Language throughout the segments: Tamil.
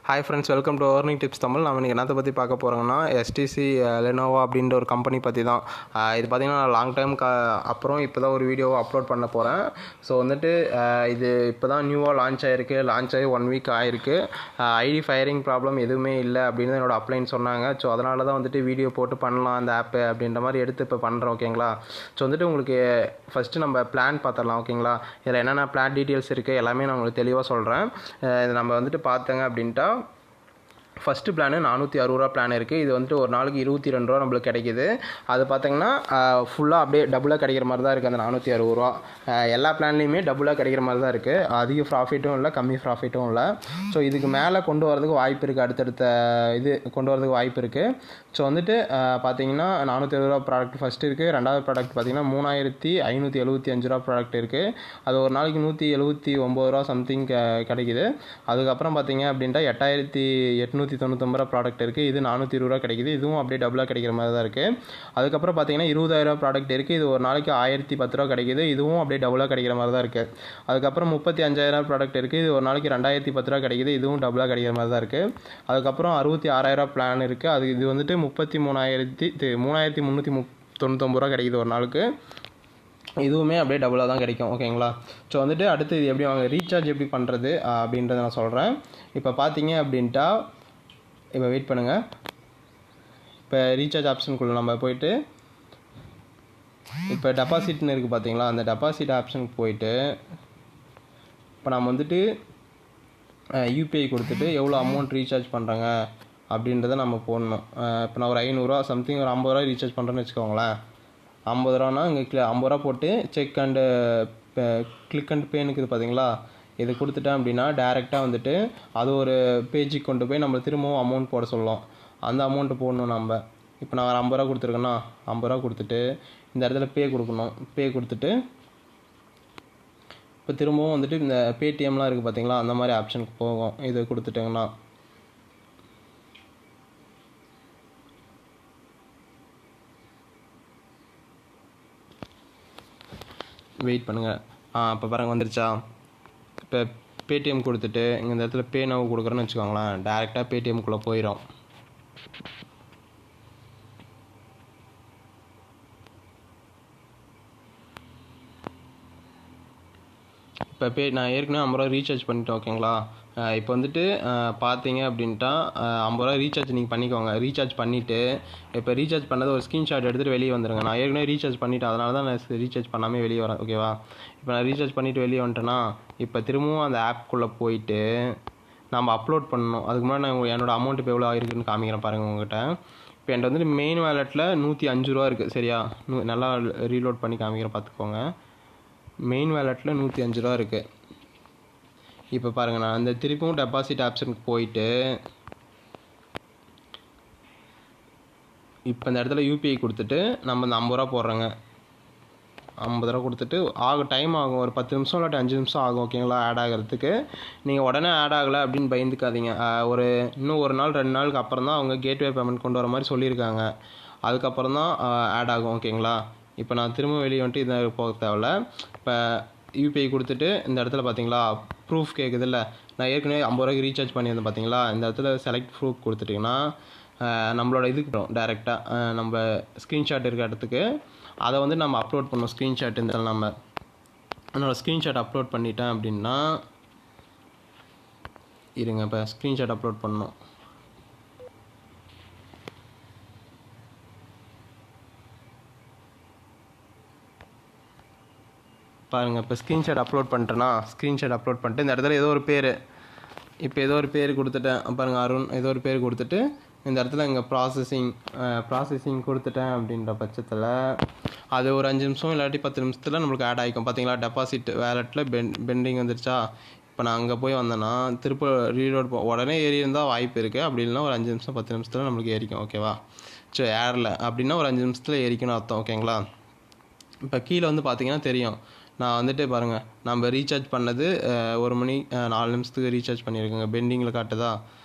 Hi friends, welcome to earning tips Tamil. நம்ம இன்றைக்கி என்னத்தை பற்றி பார்க்க போகிறோங்கன்னா எஸ்டிசி லெனோவா அப்படின்ற ஒரு கம்பெனி பற்றி தான். இது பார்த்திங்கன்னா நான் லாங் டைம் அப்புறம் இப்போ தான் ஒரு வீடியோவை அப்லோட் பண்ண போகிறேன். ஸோ வந்துட்டு இது இப்போ தான் நியூவாக லான்ச் ஆகி 1 வீக் ஆகிருக்கு. ஐடி ஃபயரிங் ப்ராப்ளம் எதுவுமே இல்லை அப்படின்னு என்னோடய அப்ளைன்னு சொன்னாங்க. ஸோ அதனால தான் வந்துட்டு வீடியோ போட்டு பண்ணலாம் அந்த ஆப்பு அப்படின்ற மாதிரி எடுத்து இப்போ பண்ணுறோம். ஓகேங்களா? ஸோ வந்துட்டு உங்களுக்கு ஃபஸ்ட்டு நம்ம பிளான் பார்த்துடலாம். ஓகேங்களா? இதில் என்னென்ன பிளான் டீட்டெயில்ஸ் இருக்குது எல்லாமே நான் உங்களுக்கு தெளிவாக சொல்கிறேன். இது நம்ம வந்துட்டு பார்த்தங்க அப்படின்ட்டா ஃபஸ்ட்டு பிளானு 460 ரூபா பிளான் இருக்குது. இது வந்துட்டு ஒரு நாளைக்கு 22 ரூபா நம்மளுக்கு கிடைக்கிது. அது பார்த்திங்கன்னா ஃபுல்லாக அப்படியே டபுளாக கிடைக்கிற மாதிரி தான் இருக்குது. அந்த 460 ரூபா எல்லா பிளான்லேயுமே டபுளாக கிடைக்கிற மாதிரி தான் இருக்குது. அதிக ப்ராஃபிட்டும் இல்லை, கம்மி ப்ராஃபிட்டும் இல்லை. ஸோ இதுக்கு மேலே கொண்டு வரதுக்கு வாய்ப்பு இருக்குது. அடுத்தடுத்த இது கொண்டு வரதுக்கு வாய்ப்பு இருக்குது. ஸோ வந்துட்டு பார்த்திங்கன்னா 460 ரூபா ப்ராடக்ட் ஃபஸ்ட்டு இருக்குது. ரெண்டாவது ப்ராடக்ட் பார்த்திங்கன்னா 3575 ரூபா ப்ராடக்ட் இருக்குது. அது ஒரு நாளைக்கு 179 ரூபா சம்திங் கிடைக்கிது. அதுக்கப்புறம் பார்த்திங்க அப்படின்ட்டா 8899 ரூபா ப்ராடக்ட் இருக்குது. இது 420 ரூபா கிடைக்கிது. இதுவும் அப்படியே டபுளாக கிடைக்கிற மாதிரி தான் இருக்குது. அதுக்கப்புறம் பார்த்திங்கன்னா 20000 ரூபா ப்ராடக்ட் இருக்குது. இது ஒரு நாளைக்கு 1010 ரூபா கிடைக்கிது. இதுவும் அப்படியே டபுளாக கிடைக்கிற மாதிரி தான் இருக்குது. அதுக்கப்புறம் 35000 ப்ராடக்ட் இருக்குது. இது ஒரு நாளைக்கு 2010 ரூபா கிடைக்கிது. இதுவும் டபுளாக கிடைக்கிற மாதிரி தான் இருக்குது. அதுக்கப்புறம் 66000 பிளான் இருக்குது. அது இது வந்துட்டு 3399 ரூபா கிடைக்கிது ஒரு நாளுக்கு. இதுவுமே அப்படியே டபுளாக தான் கிடைக்கும். ஓகேங்களா? ஸோ வந்துட்டு அடுத்து இது எப்படி வாங்க ரீசார்ஜ் எப்படி பண்ணுறது அப்படின்றத நான் சொல்கிறேன். இப்போ பார்த்தீங்க அப்படின்ட்டா இப்போ வெயிட் பண்ணுங்கள். இப்போ ரீசார்ஜ் ஆப்ஷனுக்குள்ளே நம்ம போயிட்டு இப்போ டெபாசிட்னு இருக்குது பார்த்தீங்களா? அந்த டெபாசிட் ஆப்ஷனுக்கு போயிட்டு இப்போ நம்ம வந்துட்டு யூபிஐ கொடுத்துட்டு எவ்வளோ அமௌண்ட் ரீசார்ஜ் பண்ணுறாங்க அப்படின்றத நம்ம போடணும். இப்போ நான் ஒரு 500 சம்திங் ஒரு 50 ரூபா ரீசார்ஜ் பண்ணுறேன்னு வச்சுக்கோங்களேன். 50 ரூபானா இங்கே 50 ரூபா போட்டு செக் அண்டு கிளிக் அண்ட் பேன்னு இருக்குது பார்த்தீங்களா? இது கொடுத்துட்டேன் அப்படின்னா டேரெக்டாக வந்துட்டு அது ஒரு பேஜுக்கு கொண்டு போய் நம்ம திரும்பவும் அமௌண்ட் போட சொல்லலாம். அந்த அமௌண்ட்டு போடணும் நம்ம. இப்போ நான் ஒரு 50 ரூபா கொடுத்துருக்கேன்னா 50 ரூபா கொடுத்துட்டு இந்த இடத்துல பே கொடுக்கணும். பே கொடுத்துட்டு இப்போ திரும்பவும் வந்துட்டு இந்த பேடிஎம்லாம் இருக்குது பார்த்தீங்களா? அந்த மாதிரி ஆப்ஷனுக்கு போகும். இது கொடுத்துட்டேங்கன்னா வெயிட் பண்ணுங்கள். இப்போ பாருங்கள் வந்துருச்சா? இப்போ பேடிஎம் கொடுத்துட்டு இங்கே இந்த இடத்துல பே நவ் கொடுக்குறேன்னு வச்சுக்கோங்களேன். டேரெக்டாக பேடிஎம்குள்ளே போயிடும். இப்போ நான் ஏற்கனவே 50 ரூபா ரீசார்ஜ் பண்ணிட்டேன். ஓகேங்களா? இப்போ வந்துட்டு பார்த்தீங்க அப்படின்ட்டா 50 ரூபா ரீசார்ஜ் நீங்கள் பண்ணிக்கோங்க. ரீசார்ஜ் பண்ணிவிட்டு இப்போ ரீசார்ஜ் பண்ணது ஒரு ஸ்க்ரீன்ஷாட் எடுத்துகிட்டு வெளியே வந்துடுங்க. நான் ஏற்கனவே ரீசார்ஜ் பண்ணிவிட்டேன், அதனால தான் நான் ரீசார்ஜ் பண்ணாமல் வெளியே வரேன். ஓகேவா? இப்போ நான் ரீசார்ஜ் பண்ணிவிட்டு வெளியே வந்துட்டேன்னா இப்போ திரும்பவும் அந்த ஆப்குள்ளே போயிட்டு நம்ம அப்லோட் பண்ணணும். அதுக்கு முன்னாடி நான் என்னோடய அமௌண்ட் இப்போ எவ்வளோ ஆகிருக்குன்னு காமிக்கிறேன் பாருங்கள் உங்கள்கிட்ட. இப்போ என்கிட்ட வந்துட்டு மெயின் வேலெட்டில் 105 ரூபா இருக்குது. சரியா? நல்லா ரீலோட் பண்ணி காமிக்கிறேன் பார்த்துக்கோங்க. மெயின் வேலெட்டில் 105 ரூபா இருக்குது. இப்போ பாருங்கள், நான் அந்த திருப்பியும் டெபாசிட் ஆப்ஷனுக்கு போயிட்டு இப்போ இந்த இடத்துல யூபிஐ கொடுத்துட்டு நம்ம இந்த 50 ரூபா போடுறோங்க. 50 ரூபா கொடுத்துட்டு டைம் ஆகும். ஒரு 10 நிமிஷம் இல்லாட்டி 5 நிமிஷம் ஆகும். ஓகேங்களா? ஆட் ஆகிறதுக்கு. நீங்கள் உடனே ஆட் ஆகலை அப்படின்னு பயந்துக்காதீங்க. இன்னும் ஒரு நாள் 2 நாளுக்கு அப்புறம் தான் அவங்க கேட்வே பேமெண்ட் கொண்டு வர மாதிரி சொல்லியிருக்காங்க. அதுக்கப்புறம் தான் ஆட் ஆகும். ஓகேங்களா? இப்போ நான் திரும்ப வெளியே வந்துட்டு இதை போக தேவையில்ல. இப்போ யூபிஐ கொடுத்துட்டு இந்த இடத்துல பார்த்தீங்களா ப்ரூஃப் கேட்குதில்ல? நான் ஏற்கனவே 50 ரூபாய்க்கு ரீசார்ஜ் பண்ணியிருந்தேன் பார்த்தீங்களா? இந்த இடத்துல செலக்ட் ப்ரூஃப் கொடுத்துட்டிங்கன்னா நம்மளோட இதுக்கு போகிறோம். டேரெக்டாக நம்ம ஸ்க்ரீன்ஷாட் இருக்க இடத்துக்கு அதை வந்து நம்ம அப்லோட் பண்ணணும். ஸ்க்ரீன்ஷாட் இந்த நம்ம என்னோடய ஸ்க்ரீன்ஷாட் அப்லோட் பண்ணிட்டேன் அப்படின்னா இருங்க. இப்போ ஸ்க்ரீன்ஷாட் அப்லோட் பண்ணணும். பாருங்கள், இப்போ ஸ்க்ரீன்ஷாட் அப்லோட் பண்ணிட்டேன்னா ஸ்க்ரீன்ஷாட் அப்லோட் பண்ணிட்டு இந்த இடத்துல ஏதோ ஒரு பேர் கொடுத்துட்டேன். பாருங்கள், அருண் ஏதோ ஒரு பேர் கொடுத்துட்டு இந்த இடத்துல இங்கே ப்ராசஸிங் கொடுத்துட்டேன் அப்படின்ற பட்சத்தில் அது ஒரு 5 நிமிஷம் இல்லாட்டி 10 நிமிஷத்தில் நம்மளுக்கு ஆட் ஆகிக்கும். பார்த்தீங்களா? டெபாசிட் வேலெட்டில் பெண்டிங் வந்துருச்சா? இப்போ நான் அங்கே போய் வந்தேன்னா திருப்ப ரீலோட் உடனே ஏறி இருந்தால் வாய்ப்பு இருக்குது. அப்படி இல்லைனா ஒரு 5 நிமிஷம் 10 நிமிஷத்தில் நம்மளுக்கு ஏறிக்கும். ஓகேவா? சரி, ஏறல அப்படின்னா ஒரு 5 நிமிஷத்தில் ஏறிக்கணும்னு அர்த்தம். ஓகேங்களா? இப்போ கீழே வந்து பார்த்தீங்கன்னா தெரியும். நான் வந்துட்டு பாருங்கள், நம்ம ரீசார்ஜ் பண்ணது 1 மணி 4 நிமிஷத்துக்கு ரீசார்ஜ் பண்ணியிருக்கேங்க. பெண்டிங்கில் காட்டுதா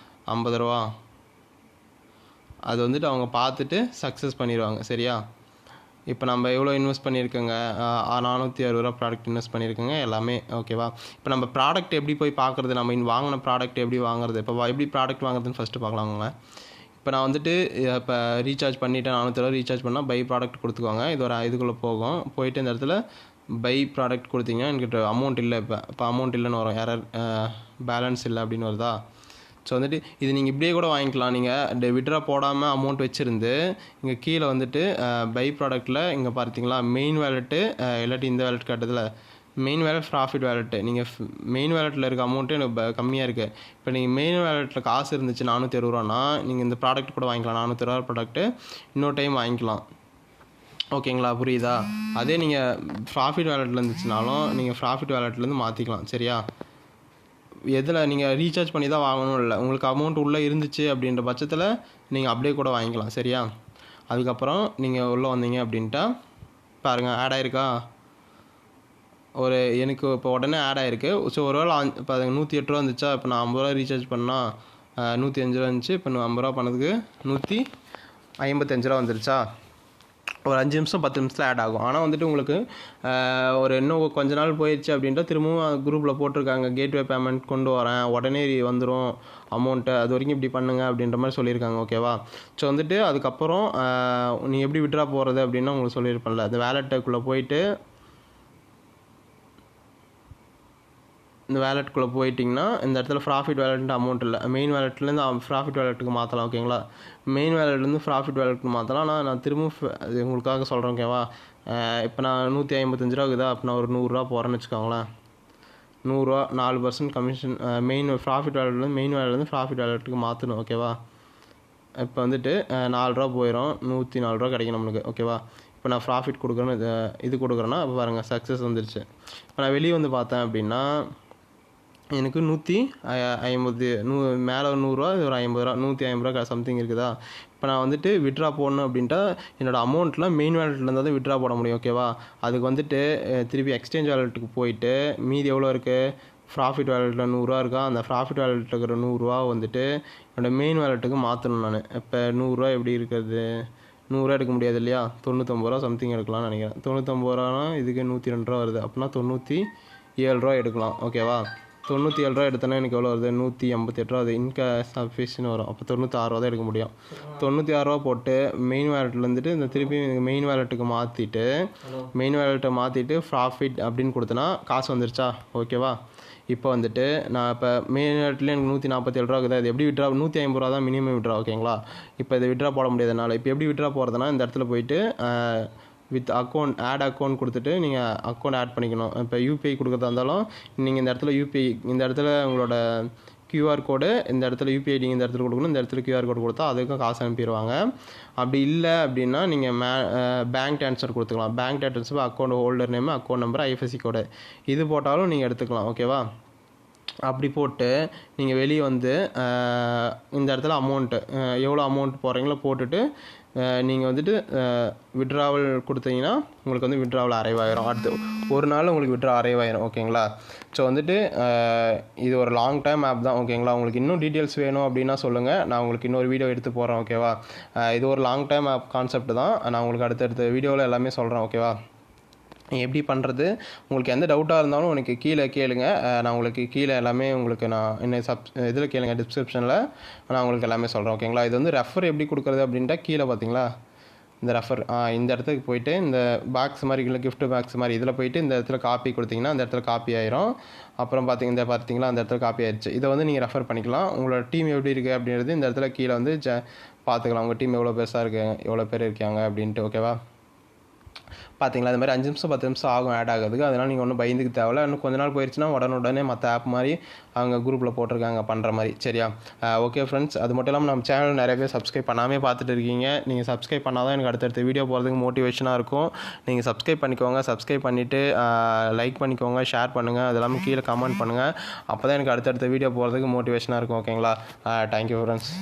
50 ரூபா. அது வந்துட்டு அவங்க பார்த்துட்டு சக்ஸஸ் பண்ணிடுவாங்க. சரியா? இப்போ நம்ம எவ்வளோ இன்வெஸ்ட் பண்ணியிருக்கோங்க, 460 ரூபா ப்ராடக்ட் இன்வெஸ்ட் பண்ணியிருக்கோங்க எல்லாமே. ஓகேவா? இப்போ நம்ம ப்ராடக்ட் எப்படி போய் பார்க்குறது, நம்ம வாங்கின ப்ராடக்ட் எப்படி வாங்குறது, இப்போ எப்படி ப்ராடக்ட் வாங்குறதுன்னு ஃபஸ்ட்டு பார்க்கலாங்க. இப்போ நான் வந்துட்டு இப்போ ரீசார்ஜ் பண்ணிவிட்டேன், 460 ரீசார்ஜ் பண்ணால் பை ப்ராடக்ட் கொடுத்துக்குவாங்க. இது ஒரு இதுக்குள்ளே போகும். போயிட்டு இந்த இடத்துல பை ப்ராடக்ட் கொடுத்தீங்கன்னா என்கிட்ட அமௌண்ட் இல்லை, இப்போ அமௌண்ட் இல்லைன்னு வரும், எரர் பேலன்ஸ் இல்லை அப்படின்னு வருதா. ஸோ வந்துட்டு இது நீங்கள் இப்படியே கூட வாங்கிக்கலாம். நீங்கள் விட்ரா போடாமல் அமௌண்ட் வச்சுருந்து இங்கே கீழே வந்துட்டு பை ப்ராடக்ட்டில் இங்கே பார்த்தீங்களா மெயின் வேலெட்டு, இல்லாட்டி இந்த வேலெட் கட்டுறதுல மெயின் வேலெட், ப்ராஃபிட் வேலெட்டு. நீங்கள் மெயின் வேலெட்டில் இருக்க அமௌண்ட்டு எனக்கு கம்மியாக இருக்குது. இப்போ நீங்கள் மெயின் வேலெட்டில் காசு இருந்துச்சு 460 ரூபானா நீங்கள் இந்த ப்ராடக்ட் கூட வாங்கிக்கலாம். 460 ரூபா ப்ராடக்ட்டு இன்னொரு டைம் வாங்கிக்கலாம். ஓகேங்களா, புரியுதா? அதே நீங்கள் ப்ராஃபிட் வேலெட்டில் இருந்துச்சுனாலும் நீங்கள் ப்ராஃபிட் வேலெட்லேருந்து மாற்றிக்கலாம். சரியா? எதில் நீங்கள் ரீசார்ஜ் பண்ணி தான் வாங்கணும் இல்லை, உங்களுக்கு அமௌண்ட் உள்ளே இருந்துச்சு அப்படின்ற பட்சத்தில் நீங்கள் அப்படியே கூட வாங்கிக்கலாம். சரியா? அதுக்கப்புறம் நீங்கள் உள்ளே வந்தீங்க அப்படின்ட்டா பாருங்கள் ஆட் ஆகிருக்கா, எனக்கு இப்போ உடனே ஆட் ஆகிருக்கு. ஸோ ஒரு வேளை இப்போ 108 ரூபா இருந்துச்சா, இப்போ நான் 50 ரூபா ரீசார்ஜ் பண்ணால் 105 ரூபா இருந்துச்சு. இப்போ 50 ரூபா பண்ணதுக்கு 155 ரூபா வந்துருச்சா. ஒரு 5 நிமிஷம் 10 நிமிஷத்தில் ஆட் ஆகும். ஆனால் வந்துட்டு உங்களுக்கு ஒரு இன்னும் கொஞ்ச நாள் போயிடுச்சு அப்படின்ட்டு திரும்பவும் குரூப்பில் போட்டிருக்காங்க, கேட்வே பேமெண்ட் கொண்டு வரேன், உடனே வந்துடும் அமௌண்ட்டு, அது வரைக்கும் இப்படி பண்ணுங்கள் அப்படின்ற மாதிரி சொல்லியிருக்காங்க. ஓகேவா? ஸோ வந்துட்டு அதுக்கப்புறம் நீங்கள் எப்படி விட்ரா போகிறது அப்படின்னு உங்களுக்கு சொல்லியிருப்பேன்ல, அந்த வேலெட்டுக்குள்ளே போயிட்டு இந்த வேலெட்டுக்குள்ளே போயிட்டிங்கன்னா இந்த இடத்துல ப்ராஃபிட் வேலெட்னு அமௌண்ட் இல்லை, மெயின் வேலெட்லேருந்து ப்ராஃபிட் வேலெட்டுக்கு மாற்றலாம். ஓகேங்களா? மெயின் வேலெட்லேருந்து ப்ராஃபிட் வேலெட்டுக்கு மாற்றலாம். ஆனால் நான் திரும்ப அது உங்களுக்காக சொல்கிறேன். ஓகேவா? இப்போ நான் 155 ரூபா இருக்குதா, அப்போ நான் ஒரு 100 ரூபா போகிறேன்னு வச்சுக்கோங்களேன். 100 ரூபா 4% கமிஷன் மெயின் ப்ராஃபிட் வேலெட்லேருந்து ப்ராஃபிட் வேலெட்டுக்கு மாற்றணும். ஓகேவா? இப்போ வந்துட்டு 4 ரூபா போயிடும், 104 ரூபா கிடைக்கும் நம்மளுக்கு. ஓகேவா? இப்போ நான் ப்ராஃபிட் கொடுக்குறேன்னு இது கொடுக்குறேன்னா இப்போ பாருங்கள் சக்ஸஸ் வந்துருச்சு. இப்போ நான் வெளியே வந்து பார்த்தேன் அப்படின்னா எனக்கு 150 மேலே ஒரு 100 ரூபா, ஒரு 50 ரூபா, 150 ரூபா சம்திங் இருக்குதா. இப்போ நான் வந்துட்டு விட்ரா போடணும் அப்படின்ட்டா என்னோடய அமௌண்ட்டில் மெயின் வேலெட்டில் இருந்தால் தான் விட்ரா போட முடியும். ஓகேவா? அதுக்கு வந்துட்டு திருப்பி எக்ஸ்சேஞ்ச் வேலெட்டுக்கு போயிட்டு மீதி எவ்வளோ இருக்குது, ப்ராஃபிட் வேலெட்டில் 100 ரூபா இருக்கா, அந்த ப்ராஃபிட் வேலெட்டில் இருக்கிற 100 ரூபா வந்துட்டு என்னோடய மெயின் வேலெட்டுக்கு மாற்றணும். நான் இப்போ 100 ரூபா எப்படி இருக்கிறது, 100 ரூபா எடுக்க முடியாது இல்லையா, 99 ரூபா சம்திங் எடுக்கலாம்னு நினைக்கிறேன். 99 ரூபானா இதுக்கு 102 ரூபா வருது, அப்படின்னா 97 ரூபா எடுக்கலாம். ஓகேவா? 97 ரூபா எடுத்தோன்னா எனக்கு எவ்வளோ வருது, 188 ரூபா அது இன்கன்ஃபியூஷன் வரும். அப்போ 96 ரூபா தான் எடுக்க முடியும். 96 ரூபா போட்டு மெயின் வேலெட்டில் இருந்துட்டு இந்த திருப்பி மெயின் வேலெட்டுக்கு மாற்றிட்டு மெயின் வேலெட்டை மாற்றிட்டு ப்ராஃபிட் அப்படின்னு கொடுத்தனா காசு வந்துருச்சா. ஓகேவா? இப்போ வந்துட்டு நான் இப்போ மெயின் வேலெட்டில் எனக்கு 147 ரூபா இருக்குது. அது எப்படி விட்ரா, 150 ரூபா தான் மினிமம் விட்ரா. ஓகேங்களா? இப்போ இதை விட்ரா போட முடியாதனால இப்போ எப்படி விட்ரா போகிறதுனா இந்த இடத்துல போயிட்டு வித் அக்கௌண்ட் ஆட் அக்கௌண்ட் கொடுத்துட்டு நீங்கள் அக்கௌண்ட் ஆட் பண்ணிக்கணும். இப்போ யூபிஐ கொடுக்குறதா இருந்தாலும் நீங்கள் இந்த இடத்துல யூபிஐ, இந்த இடத்துல உங்களோட கியூஆர் கோடு, இந்த இடத்துல யூபிஐ நீங்கள் இந்த இடத்துல கொடுக்கணும், இந்த இடத்துல கியூஆர் கோடு கொடுத்தா அதுக்கும் காசு அனுப்பிடுவாங்க. அப்படி இல்லை அப்படின்னா நீங்கள் பேங்க் ட்ரான்ஸ்ஃபர் கொடுத்துக்கலாம். Bank transfer account holder name, account number, IFSC கோடு இது போட்டாலும் நீங்கள் எடுத்துக்கலாம். ஓகேவா? அப்படி போட்டு நீங்கள் வெளியே வந்து இந்த இடத்துல அமௌண்ட்டு எவ்வளோ அமௌண்ட் போடுறீங்களோ போட்டுட்டு நீங்கள் வந்துட்டு விட்ராவல் கொடுத்தீங்கன்னா உங்களுக்கு வந்து விட்ராவல் அரைவ் ஆயிரும். அடுத்து ஒரு நாள் உங்களுக்கு விட்ரா அரைவ் ஆயிரும். ஓகேங்களா? ஸோ வந்துட்டு இது ஒரு லாங் டைம் ஆப் தான். ஓகேங்களா? உங்களுக்கு இன்னும் டீட்டெயில்ஸ் வேணும் அப்படின்னா சொல்லுங்கள், நான் உங்களுக்கு இன்னொரு வீடியோ எடுத்து போகிறேன். ஓகேவா? இது ஒரு லாங் டைம் ஆப் கான்செப்ட் தான். நான் உங்களுக்கு அடுத்தடுத்த வீடியோவில் எல்லாமே சொல்கிறேன். ஓகேவா? எப்படி பண்ணுறது, உங்களுக்கு எந்த டவுட்டாக இருந்தாலும் எனக்கு கீழே கேளுங்க. நான் உங்களுக்கு கீழே எல்லாமே உங்களுக்கு நான் என்ன இதில் கேளுங்க, டிஸ்கிரிப்ஷனில் நான் உங்களுக்கு எல்லாமே சொல்கிறேன். ஓகேங்களா? இது வந்து ரெஃபர் எப்படி கொடுக்குறது அப்படின்ட்டா கீழே பார்த்தீங்களா இந்த ரெஃபர், இந்த இடத்துக்கு போயிட்டு இந்த பாக்ஸ் மாதிரி இல்லை கிஃப்ட் பாக்ஸ் மாதிரி இதில் போயிட்டு இந்த இடத்துல காப்பி கொடுத்தீங்கன்னா அந்த இடத்துல காப்பி ஆயிரும். அப்புறம் பார்த்தீங்களா அந்த இடத்துல காப்பி ஆயிடுச்சு. இதை வந்து நீங்கள் ரெஃபர் பண்ணிக்கலாம். உங்களோட டீம் எப்படி இருக்குது அப்படின்றது இந்த இடத்துல கீழே வந்து பார்த்துக்கலாம். உங்கள் டீம் எவ்வளோ பெருசாக இருக்குது, எவ்வளோ பேர் இருக்காங்க அப்படின்ட்டு. ஓகேவா? பார்த்தீங்களா, அது மாதிரி 5 நிமிஷம் 10 நிமிஷம் ஆகும் ஆட் ஆகிறதுக்கு. அதனால் நீங்கள் ஒன்றும் பயந்துக்கு தேவையில்ல. இன்னும் கொஞ்ச நாள் போயிடுச்சுன்னா உடனே மற்ற ஆப் மாதிரி அவங்க குரூப்பில் போட்டிருக்காங்க பண்ணுற மாதிரி. சரியா? ஓகே ஃப்ரெண்ட்ஸ், அது மட்டும் இல்லாமல் நம்ம சேனல் நிறைய பேர் சப்ஸ்கிரைப் பண்ணாமே பார்த்துட்டு இருக்கீங்க. நீங்கள் சப்ஸ்கிரைப் பண்ணால் தான் எனக்கு அடுத்தடுத்த வீடியோ போகிறதுக்கு மோட்டிவேஷனாக இருக்கும். நீங்கள் சப்ஸ்கிரைப் பண்ணிக்கோங்க. சப்ஸ்கிரைப் பண்ணிவிட்டு லைக் பண்ணிக்கோங்க, ஷேர் பண்ணுங்கள், அது எல்லாமே கீழே கமெண்ட் பண்ணுங்கள். அப்போ தான் எனக்கு அடுத்தடுத்த வீடியோ போகிறதுக்கு மோட்டிவேஷனாக இருக்கும். ஓகேங்களா? Thank you friends.